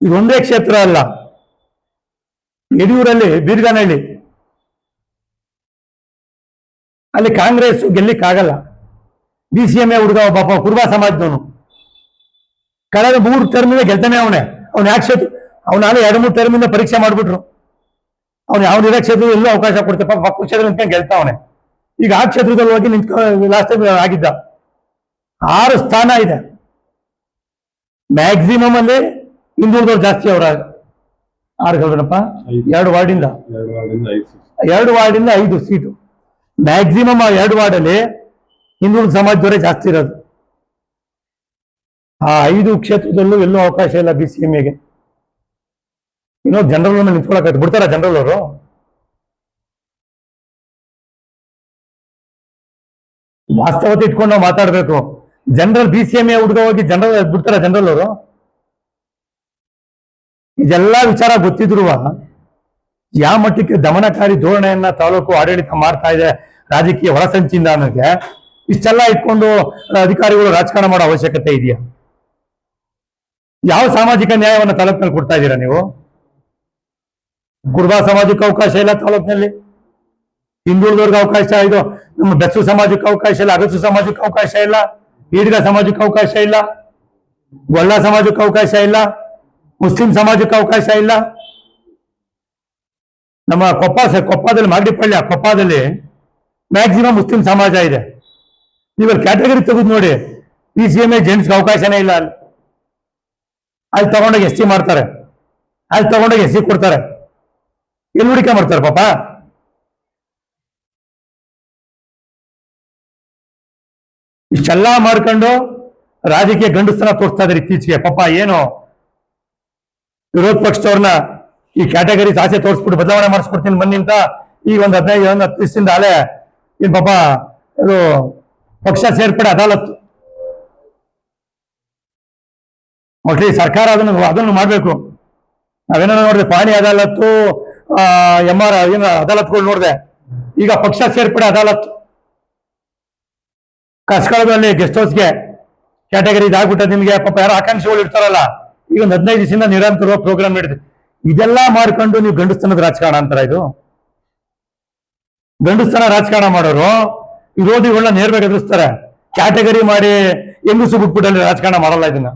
ಇದೊಂದೇ ಕ್ಷೇತ್ರ ಅಲ್ಲ, ಯಡಿಯೂರಲ್ಲಿ ಬೀರ್ಗಾನಹಳ್ಳಿ ಅಲ್ಲಿ ಕಾಂಗ್ರೆಸ್ ಗೆಲ್ಲಿಕ್ಕಾಗಲ್ಲ. BCMA ಹುಡುಗ ಪಾಪ ಕುರುಬಾ ಸಮಾಜದವನು ಕಳೆದ 3 ಟರ್ಮಿಂದ ಗೆಲ್ತಾನೆ ಅವನೇ. ಅವ್ನು ಯಾಕೆ ಕ್ಷೇತ್ರ ಅವನಾಲೆ 2-3 ಟರ್ಮಿಂದ ಪರೀಕ್ಷೆ ಮಾಡ್ಬಿಟ್ರು. ಅವ್ನು ಯಾವ ಇರೋ ಕ್ಷೇತ್ರದಲ್ಲಿ ಎಲ್ಲೂ ಅವಕಾಶ ಕೊಡ್ತಪ್ಪ, ಪಕ್ಕ ಕ್ಷೇತ್ರ ನಿಂತ್ಕೊಂಡು ಗೆಲ್ತಾವನೆ. ಈಗ ಆ ಕ್ಷೇತ್ರದಲ್ಲಿ ಹೋಗಿ ಲಾಸ್ಟ್ ಟೈಮ್ ಆಗಿದ್ದ 6 ಸ್ಥಾನ ಇದೆ. ಮ್ಯಾಕ್ಸಿಮಮ್ ಅಲ್ಲಿ ಹಿಂದುಳಿದವ್ರು ಜಾಸ್ತಿ ಅವರ 6 ಗೆಲ್ಬೇಕಪ್ಪ. 2 ವಾರ್ಡಿಂದ 5 ಸೀಟು ಮ್ಯಾಕ್ಸಿಮಮ್. 2 ವಾರ್ಡಲ್ಲಿ ಹಿಂದುಳಿದ ಸಮಾಜದವರೇ ಜಾಸ್ತಿ ಇರೋದು. ಆ 5 ಕ್ಷೇತ್ರದಲ್ಲೂ ಎಲ್ಲೂ ಅವಕಾಶ ಇಲ್ಲ BCMAಗೆ. ಇನ್ನೂ ಜನರಲ್ ನಿಂತ್ಕೊಳಕ್ ಬಿಡ್ತಾರ ಜನರಲ್ ಅವರು? ವಾಸ್ತವತೆ ಇಟ್ಕೊಂಡು ನಾವು ಮಾತಾಡ್ಬೇಕು. ಜನರಲ್ BCMA ಹುಡುಗ ಹೋಗಿ ಜನರಲ್ ಬಿಡ್ತಾರ ಜನರಲ್ ಅವರು? ಇದೆಲ್ಲ ವಿಚಾರ ಗೊತ್ತಿದ್ರು ಯಾವ ಮಟ್ಟಕ್ಕೆ ದಮನಕಾರಿ ಧೋರಣೆಯನ್ನ ತಾಲೂಕು ಆಡಳಿತ ಮಾಡ್ತಾ ಇದೆ ರಾಜಕೀಯ ಹೊರಸಂಚಿಂದ ಅನ್ನೋಕ್ಕೆ ಇಷ್ಟೆಲ್ಲ ಇಟ್ಕೊಂಡು ಅಧಿಕಾರಿಗಳು ರಾಜಕಾರಣ ಮಾಡೋ ಅವಶ್ಯಕತೆ ಇದೆಯಾ? ಯಾವ ಸಾಮಾಜಿಕ ನ್ಯಾಯವನ್ನು ತಾಲೂಕಿನಲ್ಲಿ ಕೊಡ್ತಾ ಇದ್ದೀರಾ ನೀವು? ಕುರುಬಾ ಸಮಾಜಕ್ಕೆ ಅವಕಾಶ ಇಲ್ಲ ತಾಲೂಕಿನಲ್ಲಿ, ಹಿಂದುಳಿದವ್ರಿಗೆ ಅವಕಾಶ ಇದು, ನಮ್ಮ ಬೆಸ್ಸು ಸಮಾಜಕ್ಕೆ ಅವಕಾಶ ಇಲ್ಲ, ಅಗಸು ಸಮಾಜಕ್ಕೆ ಅವಕಾಶ ಇಲ್ಲ, ಈಡ್ಗ ಸಮಾಜಕ್ಕೆ ಅವಕಾಶ ಇಲ್ಲ, ಗೊಲ್ಲ ಸಮಾಜಕ್ಕೆ ಅವಕಾಶ ಇಲ್ಲ, ಮುಸ್ಲಿಂ ಸಮಾಜಕ್ಕೆ ಅವಕಾಶ ಇಲ್ಲ. ನಮ್ಮ ಕೊಪ್ಪದಲ್ಲಿ ಮಾಗಡಿಪಳ್ಳಿ ಕೊಪ್ಪದಲ್ಲಿ ಮ್ಯಾಕ್ಸಿಮಮ್ ಮುಸ್ಲಿಂ ಸಮಾಜ ಇದೆ. ನೀವಲ್ಲಿ ಕ್ಯಾಟಗರಿ ತೆಗೆದು ನೋಡಿ, BCMA ಜೆಂಟ್ಸ್ಗೆ ಅವಕಾಶನೇ ಇಲ್ಲ. ಅಲ್ಲಿ ತಗೊಂಡೋಗಿ SC ಮಾಡ್ತಾರೆ, ಅಲ್ಲಿ ತಗೊಂಡೋಗಿ SC ಕೊಡ್ತಾರೆ. ಎಲ್ಲಿ ಹುಡುಕ ಮಾಡ್ತಾರೆ ಪಾಪ? ಇಷ್ಟೆಲ್ಲ ಮಾಡ್ಕೊಂಡು ರಾಜಕೀಯ ಗಂಡಸ್ತನ ತೋರಿಸ್ತಾ ಇದ್ದಾರೆ ಇತ್ತೀಚೆಗೆ. ಪಾಪ ಏನು ವಿರೋಧ ಪಕ್ಷದವ್ರನ್ನ ಈ ಕ್ಯಾಟಗರಿ ಆಸೆ ತೋರಿಸ್ಬಿಟ್ಟು ಬದಲಾವಣೆ ಮಾಡಿಸ್ಕೊಡ್ತೀನಿ ಬನ್ನಿ ಅಂತ ಈಗ ಒಂದು 15-10 ದಿವಸದಿಂದ ಅಲೆ ಏನ್ ಪಾಪ ಇದು ಪಕ್ಷ ಸೇರ್ಪಡೆ ಅದಾಲತ್ತು ಮಕ್ಕಳಿ ಸರ್ಕಾರ ಅದನ್ನು ಮಾಡ್ಬೇಕು. ನಾವೇನೋ ನೋಡಿದೆ ಪಾಣಿ ಅದಾಲತ್ತು, MR ಏನು ಅದಾಲತ್ಗಳು ನೋಡಿದೆ. ಈಗ ಪಕ್ಷ ಸೇರ್ಪಡೆ ಅದಾಲತ್ತು ಕಸ್ಕಳದಲ್ಲಿ ಗೆಸ್ಟ್ ಹೌಸ್ಗೆ ಕ್ಯಾಟಗರಿ ಇದಾಗ್ಬಿಟ್ಟ ನಿಮ್ಗೆ. ಪಾಪ ಯಾರೋ ಆಕಾಂಕ್ಷಿಗಳು ಇರ್ತಾರಲ್ಲ, ಈಗ ಒಂದು 15 ದಿವಸದಿಂದ ನಿರಂತರವಾಗಿ ಪ್ರೋಗ್ರಾಮ್ ನಡೆದಿದೆ. ಇದೆಲ್ಲ ಮಾಡ್ಕೊಂಡು ನೀವು ಗಂಡಸ್ತನದ ರಾಜಕಾರಣ ಅಂತಾರ? ಇದು ಗಂಡಸ್ತನ ರಾಜಕಾರಣ ಮಾಡೋರು ವಿರೋಧಿಗಳನ್ನ ನೇರವಾಗಿ ಎದುರಿಸ್ತಾರೆ. ಕ್ಯಾಟಗರಿ ಮಾಡಿ ಹೆಂಗಸು ಬಿಟ್ಬಿಟ್ಟಲ್ಲಿ ರಾಜಕಾರಣ ಮಾಡಲ್ಲ ಇದನ್ನ.